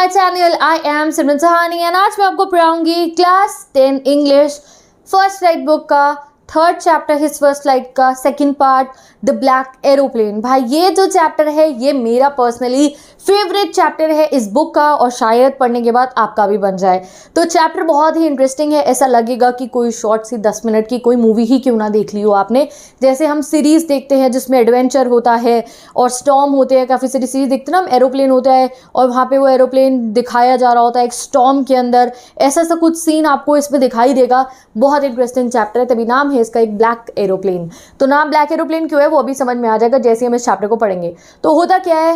My channel. I am Simran Sahani and आज मैं आपको पढ़ाऊंगी class 10 English first flight book का third chapter his first flight का second part the black aeroplane. भाई ये जो चैप्टर है ये मेरा पर्सनली फेवरेट चैप्टर है इस बुक का और शायद पढ़ने के बाद आपका भी बन जाए। तो चैप्टर बहुत ही इंटरेस्टिंग है, ऐसा लगेगा कि कोई शॉर्ट सी 10 मिनट की कोई मूवी ही क्यों ना देख ली हो आपने। जैसे हम सीरीज़ देखते हैं जिसमें एडवेंचर होता है और स्टॉर्म होते हैं, काफ़ी सारी सीरीज़ देखते हैं ना, हम एरोप्लेन होता है और वहाँ पे वो एरोप्लेन दिखाया जा रहा होता है एक स्टॉर्म के अंदर, ऐसा सा कुछ सीन आपको इसमें दिखाई देगा। बहुत इंटरेस्टिंग चैप्टर है, तभी नाम है इसका एक ब्लैक एरोप्लेन। तो नाम ब्लैक एरोप्लेन क्यों है वो अभी समझ में आ जाएगा जैसे हम इस चैप्टर को पढ़ेंगे। तो होता क्या है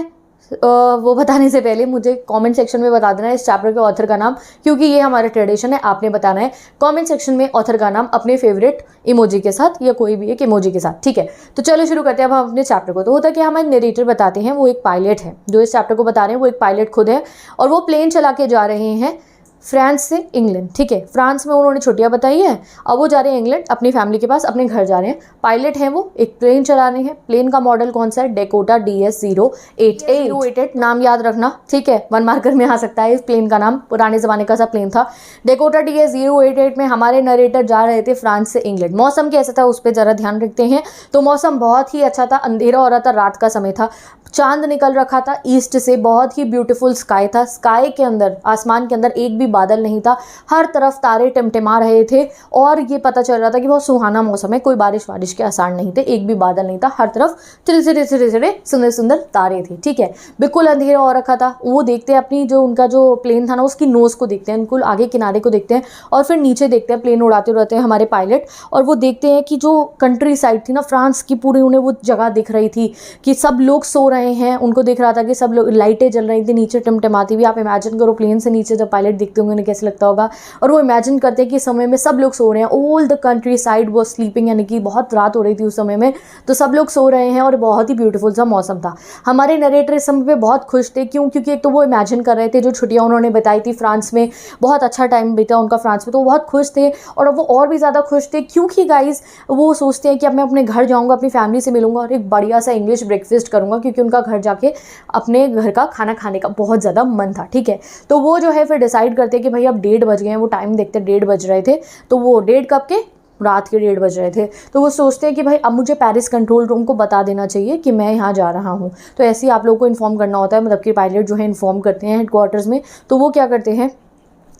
वो बताने से पहले मुझे कमेंट सेक्शन में बता देना है इस चैप्टर के ऑथर का नाम, क्योंकि ये हमारा ट्रेडिशन है। आपने बताना है कमेंट सेक्शन में ऑथर का नाम अपने फेवरेट इमोजी के साथ या कोई भी एक इमोजी के साथ, ठीक है। तो चलो शुरू करते हैं अब हम अपने चैप्टर को। तो होता क्या, हमारे नरेटर बताते हैं वो एक पायलट है, जो इस चैप्टर को बता रहे हैं वो एक पायलट खुद है और वो प्लेन चला के जा रहे हैं फ्रांस से इंग्लैंड, ठीक है। फ्रांस में उन्होंने छुट्टियां बताई है, अब वो जा रहे हैं इंग्लैंड अपनी फैमिली के पास, अपने घर जा रहे हैं। पायलट हैं वो, एक प्लेन चला रहे हैं। प्लेन का मॉडल कौन सा है? Dakota DS-088। नाम याद रखना, ठीक है, 1 मार्कर में आ सकता है इस प्लेन का नाम, पुराने ज़माने का सा प्लेन था। डेकोटा DS-088 में हमारे नरेटर जा रहे थे फ्रांस से इंग्लैंड। मौसम कैसा था उस पर ज़रा ध्यान रखते हैं। तो मौसम बहुत ही अच्छा था, अंधेरा हो रहा था, रात का समय था, चांद निकल रखा था ईस्ट से, बहुत ही ब्यूटीफुल स्काई था। स्काई के अंदर, आसमान के अंदर एक भी बादल नहीं था, हर तरफ तारे टिमटिमा रहे थे और ये पता चल रहा था कि बहुत सुहाना मौसम है, कोई बारिश वारिश के आसार नहीं थे, एक भी बादल नहीं था, हर तरफ चिड़े सुंदर सुंदर तारे थे, ठीक है। बिल्कुल अंधेरा हो रखा था। वो देखते हैं अपनी जो उनका जो प्लेन था ना उसकी नोज़ को देखते हैं, बिल्कुल आगे किनारे को देखते हैं और फिर नीचे देखते हैं, प्लेन उड़ाते उड़ाते हैं हमारे पायलट, और वो देखते हैं कि जो कंट्री साइड थी ना फ्रांस की, पूरी उन्हें वो जगह दिख रही थी कि सब लोग सो रहे हैं। उनको दिख रहा था कि सब लोग, लाइटें जल रही थी नीचे टिमटिमाती हुई। आप इमेजिन करो प्लेन से नीचे जब पायलट दिखते होंगे उन्हें कैसे लगता होगा। और वो इमेजिन करते हैं कि समय में सब लोग सो रहे हैं, ऑल द कंट्री साइड वो स्लीपिंग, यानी कि बहुत रात हो रही थी उस समय में, तो सब लोग सो रहे हैं और बहुत ही ब्यूटीफुल सा मौसम था। हमारे नरेटर इस समय पे बहुत खुश थे, क्यों? क्योंकि एक तो वो इमेजिन कर रहे थे जो छुट्टियां उन्होंने बताई थी फ्रांस में, बहुत अच्छा टाइम बीता उनका फ्रांस में, तो वो बहुत खुश थे। और अब वो और भी ज़्यादा खुश थे क्योंकि गाइज वो सोचते हैं कि अब मैं अपने घर जाऊँगा, अपनी फैमिली से मिलूंगा और एक बढ़िया सा इंग्लिश ब्रेकफास्ट करूँगा, क्योंकि उनका घर जाके अपने घर का खाना खाने का बहुत ज़्यादा मन था, ठीक है। तो वो जो है फिर डिसाइड करते हैं कि भाई अब 1:30 बज गए हैं, वो टाइम देखते 1:30 बज रहे थे, तो वो 1:30 कब के, रात के 1:30 बज रहे थे। तो वो सोचते हैं कि भाई अब मुझे पेरिस कंट्रोल रूम को बता देना चाहिए कि मैं यहाँ जा रहा हूँ। तो ऐसे ही आप लोगों को इन्फॉर्म करना होता है, मतलब कि पायलट जो है इन्फॉर्म करते हैं हेडक्वार्टर्स में। तो वो क्या करते हैं,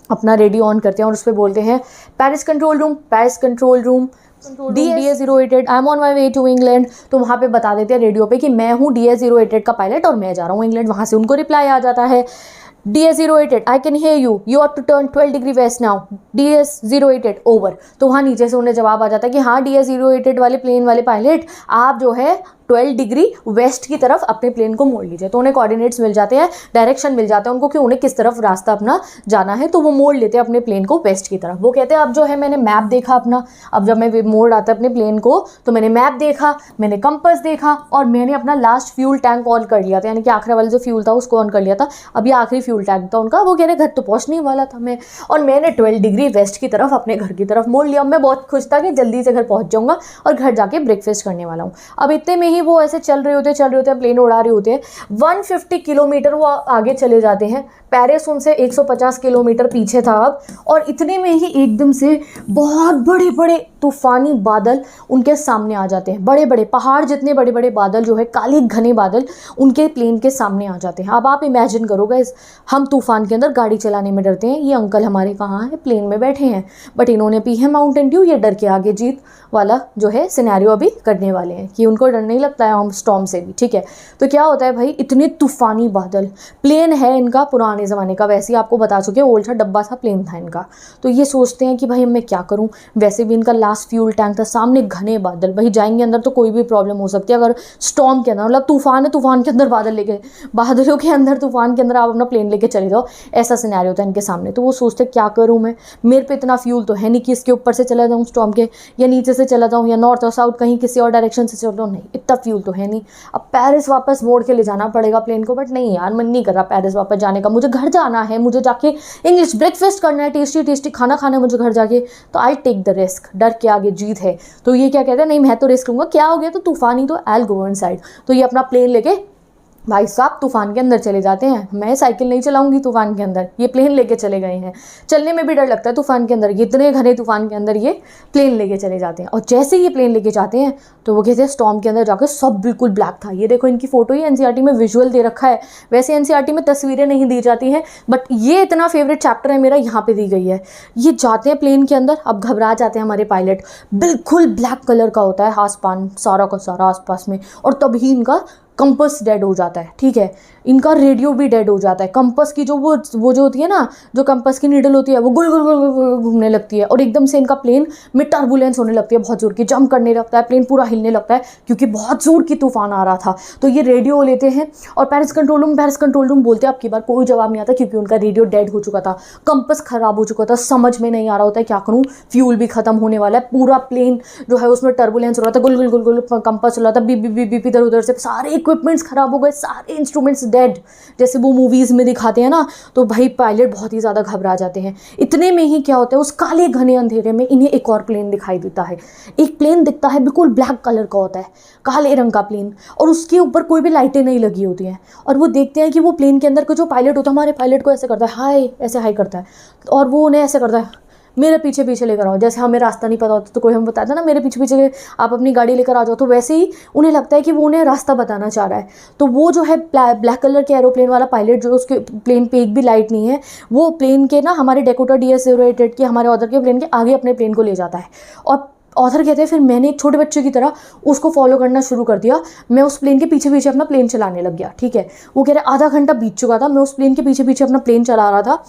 अपना रेडियो ऑन करते हैं और उस पर बोलते हैं Paris control room DS-088 I am on my way to England. तो वहाँ पे बता देते हैं रेडियो पे कि मैं हूँ DS-088 का पायलट और मैं जा रहा हूँ इंग्लैंड। वहाँ से उनको रिप्लाई आ जाता है DS-088 I can hear you have to turn 12 degree west now DS-088 over. तो वहाँ नीचे से उन्हें जवाब आ जाता है कि हाँ DS-088 वाले प्लेन वाले पायलट, आप जो है 12 डिग्री वेस्ट की तरफ अपने प्लेन को मोड़ लीजिए। तो उन्हें कोऑर्डिनेट्स मिल जाते हैं, डायरेक्शन मिल जाता है उनको कि उन्हें किस तरफ रास्ता अपना जाना है। तो वो मोड़ लेते हैं अपने प्लेन को वेस्ट की तरफ। वो कहते हैं अब जो है मैंने मैप देखा अपना, अब जब मैं मोड़ आता अपने प्लेन को तो मैंने मैप देखा, मैंने कंपास देखा और मैंने अपना लास्ट फ्यूल टैंक ऑन कर लिया था, यानी कि आखिरी वाला जो फ्यूल था उसको ऑन कर लिया था। अब ये आखिरी फ्यूल टैंक था उनका। वो कह रहे घर तो पहुँचने वाला था मैं, और मैंने 12 डिग्री वेस्ट की तरफ अपने घर की तरफ मोड़ लिया। मैं बहुत खुश था कि जल्दी से घर पहुँच जाऊँगा और घर जाके ब्रेकफास्ट करने वाला हूँ। अब इतने में ही वो ऐसे चल रहे होते हैं, प्लेन उड़ा रहे होते हैं। 150 किलोमीटर वो आगे चले जाते हैं। पेरिस उनसे 150 किलोमीटर पीछे था अब, और इतने में ही एकदम से बहुत बड़े बड़े तूफानी बादल उनके सामने आ जाते हैं। बड़े बड़े पहाड़ जितने बड़े बड़े बादल जो है, काले घने बादल उनके प्लेन के सामने आ जाते हैं। अब आप इमेजिन करो गाइस, हम तूफान के अंदर गाड़ी चलाने में डरते हैं, ये अंकल हमारे कहाँ हैं, प्लेन में बैठे हैं, बट इन्होंने पी है माउंटेन ड्यू। ये डर के आगे जीत वाला जो है सिनेरियो अभी करने वाले हैं कि उनको डर नहीं लगता है हम स्टॉर्म से भी, ठीक है। तो क्या होता है भाई, इतने तूफानी बादल, प्लेन है इनका पुराने ज़माने का, वैसे ही आपको बता चुके ओल्ड सा डब्बा सा प्लेन था इनका। तो ये सोचते हैं कि भाई मैं क्या करूं, वैसे भी इनका लास्ट फ्यूल टैंक था, सामने घने बादल, भाई जाएंगे अंदर तो कोई भी प्रॉब्लम हो सकती है। अगर स्टॉर्म के अंदर, मतलब तूफान है, तूफान के अंदर बादल लेके, बादलों के अंदर तूफान के अंदर आप अपना प्लेन लेके चले जाओ, ऐसा सिनेरियो था इनके सामने। तो वो सोचते क्या करूँ मैं, मेरे पे इतना फ्यूल तो है नहीं कि इसके ऊपर से चला जाऊँ स्टॉर्म के, या नीचे से चला जाऊँ, या नॉर्थ और साउथ कहीं किसी और डायरेक्शन से चल जाऊँ, नहीं इतना फ्यूल तो है नहीं। अब पेरिस वापस मोड़ के ले जाना पड़ेगा प्लेन को, बट नहीं यार मन नहीं कर रहा पेरिस वापस जाने का, मुझे घर जाना है, मुझे जाके इंग्लिश ब्रेकफास्ट करना है, टेस्टी टेस्टी खाना खाना है मुझे घर जाके। तो आई टेक द रिस्क, डर के आगे जीत है। तो ये क्या कहते हैं, नहीं मैं तो रिस्क लूँगा, क्या हो गया तो तूफानी, तो आई विल गो इनसाइड। तो ये अपना प्लेन लेके भाई साहब तूफान के अंदर चले जाते हैं। मैं साइकिल नहीं चलाऊंगी तूफान के अंदर, ये प्लेन लेके चले गए हैं। चलने में भी डर लगता है तूफान के अंदर, इतने घने तूफान के अंदर ये प्लेन लेके चले जाते हैं। और जैसे ये प्लेन लेके जाते हैं तो वो कहते हैं स्टॉर्म के अंदर जाकर सब बिल्कुल ब्लैक था। ये देखो इनकी फोटो ही एनसीईआरटी में विजुअल दे रखा है, वैसे एनसीईआरटी में तस्वीरें नहीं दी जाती हैं, बट ये इतना फेवरेट चैप्टर है मेरा, यहाँ पे दी गई है। ये जाते हैं प्लेन के अंदर, अब घबरा जाते हैं हमारे पायलट, बिल्कुल ब्लैक कलर का होता है आसमान सारा का सारा आसपास में, और तभी इनका कंपस डेड हो जाता है। ठीक है, इनका रेडियो भी डेड हो जाता है। कंपस की जो वो जो होती है ना, जो कंपस की नीडल होती है वो गुल गुल गुल गुल घूमने लगती है, और एकदम से इनका प्लेन में टर्बुलेंस होने लगती है, बहुत जोर की जंप करने लगता है, प्लेन पूरा हिलने लगता है क्योंकि बहुत जोर की तूफान आ रहा था। तो ये रेडियो लेते हैं और पेरिस कंट्रोल रूम बोलते हैं। अब की बार कोई जवाब नहीं आता क्योंकि उनका रेडियो डेड हो चुका था, कंपस खराब हो चुका था, समझ में नहीं आ रहा होता है क्या करूँ, फ्यूल भी खत्म होने वाला है, पूरा प्लेन जो है उसमें टर्बुलेंस हो रहा था, गुल गुल गुल गुल कंपस चल रहा था, बीप बीप बीप इधर उधर से सारे इक्विपमेंट्स खराब हो गए, सारे इंस्ट्रूमेंट्स डेड, जैसे वो मूवीज़ में दिखाते हैं ना। तो भाई पायलट बहुत ही ज़्यादा घबरा जाते हैं। इतने में ही क्या होता है, उस काले घने अंधेरे में इन्हें एक और प्लेन दिखाई देता है। एक प्लेन दिखता है, बिल्कुल ब्लैक कलर का होता है, काले रंग का प्लेन, और उसके ऊपर कोई भी लाइटें नहीं लगी होती हैं। और वो देखते हैं कि वो प्लेन के अंदर का जो पायलट होता है, हमारे पायलट को ऐसे करता है हाय, ऐसे हाय करता है, और वो उन्हें ऐसे करता है मेरे पीछे पीछे लेकर आओ। जैसे हमें रास्ता नहीं पता होता तो कोई हम बताता ना मेरे पीछे पीछे आप अपनी गाड़ी लेकर आ जाओ, तो वैसे ही उन्हें लगता है कि वो उन्हें रास्ता बताना चाह रहा है। तो वो जो है ब्लैक कलर के एरोप्लेन वाला पायलट, जो उसके प्लेन पे एक भी लाइट नहीं है, वो प्लेन के ना हमारे डेकोटा DS-08 के हमारे ऑथर के प्लेन के आगे अपने प्लेन को ले जाता है। और ऑथर कहते हैं फिर मैंने एक छोटे बच्चे की तरह उसको फॉलो करना शुरू कर दिया, मैं उस प्लेन के पीछे पीछे अपना प्लेन चलाने लग गया। ठीक है, वो कह रहे आधा घंटा बीत चुका था, मैं उस प्लेन के पीछे पीछे अपना प्लेन चला रहा था।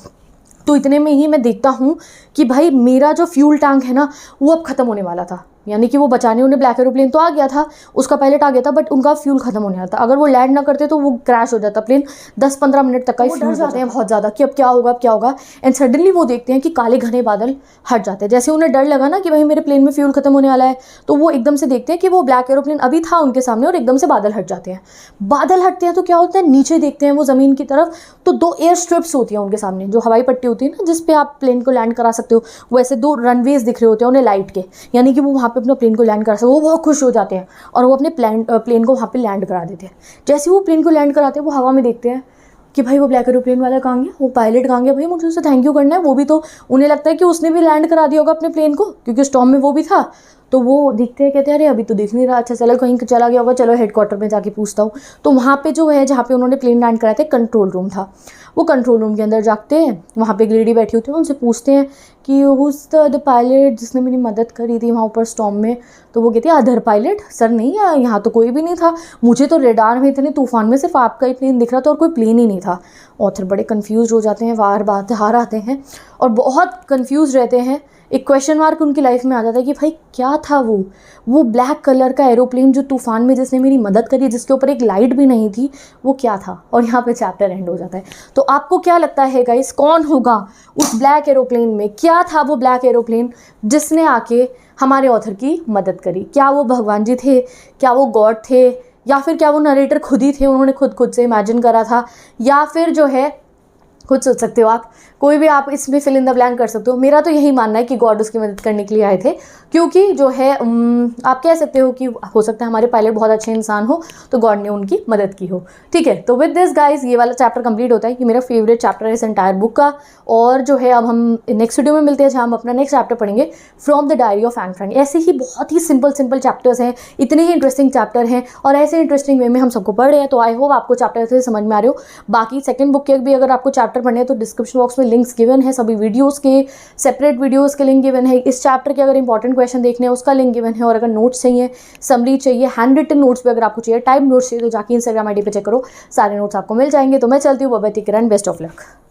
तो इतने में ही मैं देखता हूँ कि भाई मेरा जो फ्यूल टैंक है ना वो अब ख़त्म होने वाला था, यानी कि वो बचाने उन्हें ब्लैक एरोप्लेन तो आ गया था, उसका पायलट आ गया था, बट उनका फ्यूल खत्म होने वाला था। अगर वो लैंड ना करते तो वो क्रैश हो जाता प्लेन, 10-15 मिनट तक का ही डर जाते हैं बहुत ज़्यादा कि अब क्या होगा अब क्या होगा। एंड सडनली वो देखते हैं कि काले घने बादल हट जाते हैं। जैसे उन्हें डर लगा ना कि भाई मेरे प्लेन में फ्यूल खत्म होने वाला है, तो वो एकदम से देखते हैं कि वो ब्लैक एरोप्लेन अभी था उनके सामने और एकदम से बादल हट जाते हैं। बादल हटते हैं तो क्या होता है, नीचे देखते हैं वो ज़मीन की तरफ, तो 2 एयर स्ट्रिप्स होती हैं उनके सामने, जो हवाई पट्टी होती है ना जिस पे आप प्लेन को लैंड करा सकते हो, वैसे 2 रनवेज दिख रहे होते हैं उन्हें लाइट के, यानी कि वो वहाँ पे अपना प्लेन को लैंड कर सकते। वो बहुत खुश हो जाते हैं और वो अपने प्लेन को वहाँ पे लैंड करा देते हैं। जैसे वो प्लेन को लैंड कराते हैं वो हवा में देखते हैं कि भाई वो ब्लैक एरोप्लेन वाला कहाँ गया, वो पायलट कहाँ गया, भाई मुझे उससे थैंक यू करना है। वो भी तो उन्हें लगता है कि उसने भी लैंड करा दिया होगा अपने प्लेन को, क्योंकि स्टॉर्म में वो भी था। तो वो दिखते हैं, कहते हैं अरे अभी तो दिख नहीं रहा, अच्छा चलो कहीं चला गया होगा, चलो हेडक्वार्टर में जाके पूछता हूँ। तो वहाँ पे जो है जहाँ पे उन्होंने प्लेन लैंड कराया था कंट्रोल रूम था, वो कंट्रोल रूम के अंदर जाते हैं, वहाँ पे एक लेडी बैठी होती है, उनसे पूछते हैं कि हुज द पायलट जिसने मेरी मदद करी थी वहाँ ऊपर स्टॉर्म में। तो वो कहती है अदर पायलट, सर नहीं है यहाँ तो कोई भी नहीं था, मुझे तो रेडार में इतने तूफान में सिर्फ आपका ही प्लेन दिख रहा था और कोई प्लेन ही नहीं था। ऑथर बड़े कन्फ्यूज हो जाते हैं, बार आते हैं और बहुत कन्फ्यूज रहते हैं। एक क्वेश्चन मार्क उनकी लाइफ में आ जाता है कि भाई क्या था वो ब्लैक कलर का एरोप्लेन जो तूफान में जिसने मेरी मदद करी, जिसके ऊपर एक लाइट भी नहीं थी, वो क्या था। और यहाँ पे चैप्टर एंड हो जाता है। तो आपको क्या लगता है गाइस, कौन होगा उस ब्लैक एरोप्लेन में, क्या था वो ब्लैक एरोप्लेन जिसने आके हमारे ऑथर की मदद करी? क्या वो भगवान जी थे, क्या वो गॉड थे, या फिर क्या वो नरेटर खुद ही थे, उन्होंने खुद से इमेजिन करा था, या फिर जो है खुद सोच सकते हो आप, कोई भी आप इसमें फिल इन द ब्लैंक कर सकते हो। मेरा तो यही मानना है कि गॉड उसकी मदद करने के लिए आए थे, क्योंकि जो है आप कह सकते हो कि हो सकता है हमारे पायलट बहुत अच्छे इंसान हो तो गॉड ने उनकी मदद की हो। ठीक है, तो विद दिस गाइज ये वाला चैप्टर कंप्लीट होता है। ये मेरा फेवरेट चैप्टर है इस एंटायर बुक का। और जो है अब हम नेक्स्ट वीडियो में मिलते हैं जहाँ हम अपना नेक्स्ट चैप्टर पढ़ेंगे, from the diary of Anne Frank. ऐसे ही बहुत ही सिंपल चैप्टर्स हैं, इतने ही इंटरेस्टिंग चैप्टर हैं और ऐसे इंटरेस्टिंग वे में हम सबको पढ़ रहे हैं। तो आई होप आपको चैप्टर से समझ में आ रहे हो। बाकी सेकंड बुक के भी अगर आपको चैप्टर पढ़ने हैं तो डिस्क्रिप्शन बॉक्स में लिंक्स गिवन है, सभी वीडियोस के सेपरेट वीडियोस के लिंक गिवन है। इस चैप्टर के अगर इंपॉर्टेंट क्वेश्चन देखने हैं उसका लिंक गिवन है, और अगर नोट्स चाहिए, समरी चाहिए, हैंड रिटन नोट्स भी अगर आपको चाहिए, टाइप नोट्स चाहिए, तो जाके इंस्टाग्राम ID पे चेक करो, सारे नोट्स आपको मिल जाएंगे। तो मैं चलती हूँ, bye bye, take care and best of luck.